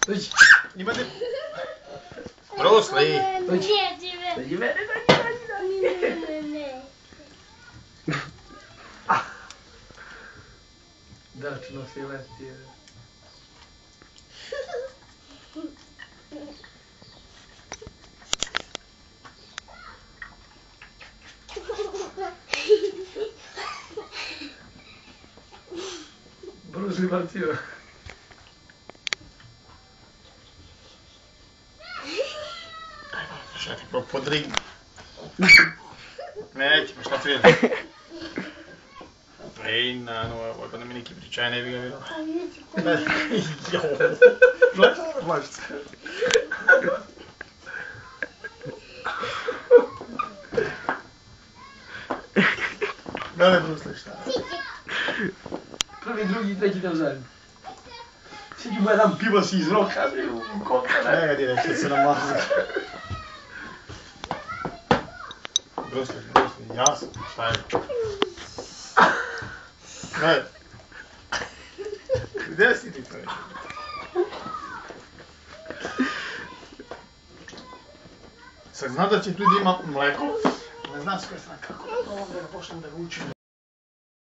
Dođi. Ima ne... Bruce Lee. Dođi. Dođi mene, dođi. Dačno si letio. Bruce Lee letio. Šta ti podrignu? Nećemo, šta ti vidim? Ejna, no, ovo da mi neki pričaj ne bi ga vidio. Vlašće. Gledaj Bruce Lee, šta? Prvi, drugi, treći idem zajedno. Sjeđu mu jedan pivo si iz roka, u koka, ne? Ne, dire, što se namazio. Bruce Lee, jasno, šta je? Gledaj. Gdje si ti to? Sad zna da će tu ima mleko, ne znam s koje strane kako da ga počnem da ga učim.